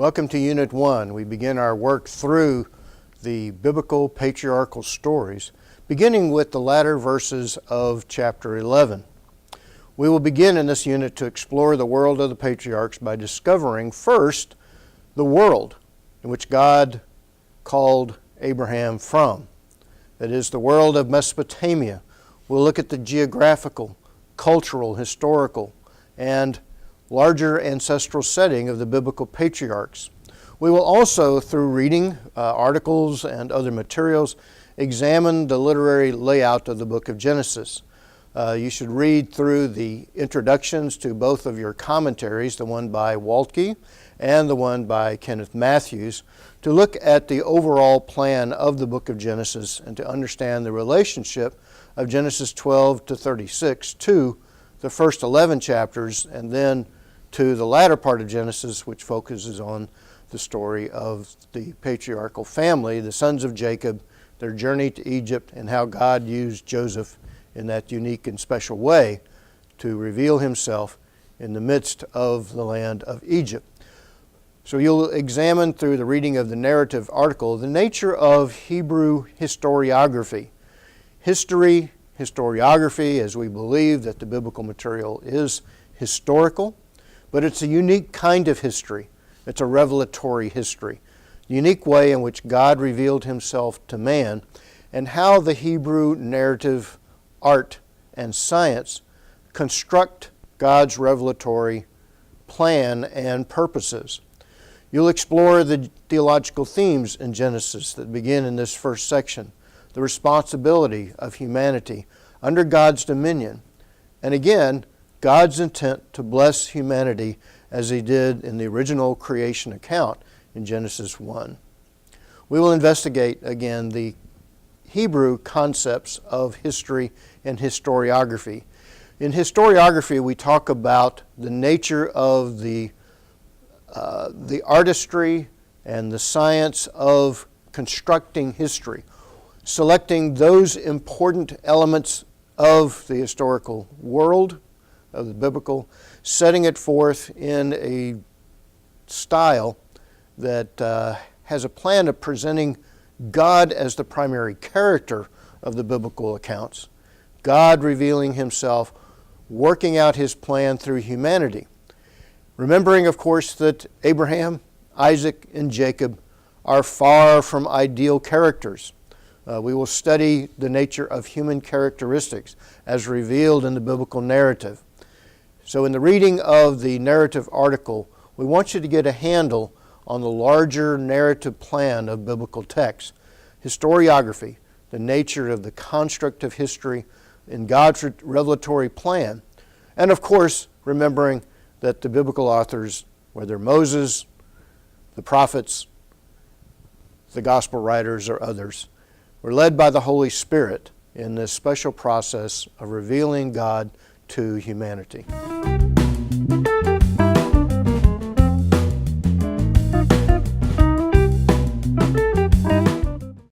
Welcome to Unit 1. We begin our work through the biblical patriarchal stories, beginning with the latter verses of chapter 11. We will begin in this unit to explore the world of the patriarchs by discovering first the world in which God called Abraham from. That is, the world of Mesopotamia. We'll look at the geographical, cultural, historical, and larger ancestral setting of the biblical patriarchs. We will also, through reading articles and other materials, examine the literary layout of the book of Genesis. You should read through the introductions to both of your commentaries, the one by Waltke and the one by Kenneth Matthews, to look at the overall plan of the book of Genesis and to understand the relationship of Genesis 12 to 36 to the first 11 chapters, and then to the latter part of Genesis, which focuses on the story of the patriarchal family, the sons of Jacob, their journey to Egypt, and how God used Joseph in that unique and special way to reveal himself in the midst of the land of Egypt. So you'll examine through the reading of the narrative article the nature of Hebrew historiography. Historiography, as we believe that the biblical material is historical, but it's a unique kind of history. It's a revelatory history, the unique way in which God revealed himself to man, and how the Hebrew narrative art and science construct God's revelatory plan and purposes. You'll explore the theological themes in Genesis that begin in this first section, the responsibility of humanity under God's dominion, and again, God's intent to bless humanity as he did in the original creation account in Genesis 1. We will investigate again the Hebrew concepts of history and historiography. In historiography, we talk about the nature of the artistry and the science of constructing history, selecting those important elements of the historical world, of the biblical, setting it forth in a style that has a plan of presenting God as the primary character of the biblical accounts, God revealing himself, working out his plan through humanity. Remembering, of course, that Abraham, Isaac, and Jacob are far from ideal characters. We will study the nature of human characteristics as revealed in the biblical narrative. So in the reading of the narrative article, we want you to get a handle on the larger narrative plan of biblical texts, historiography, the nature of the construct of history in God's revelatory plan, and of course, remembering that the biblical authors, whether Moses, the prophets, the gospel writers, or others, were led by the Holy Spirit in this special process of revealing God to humanity.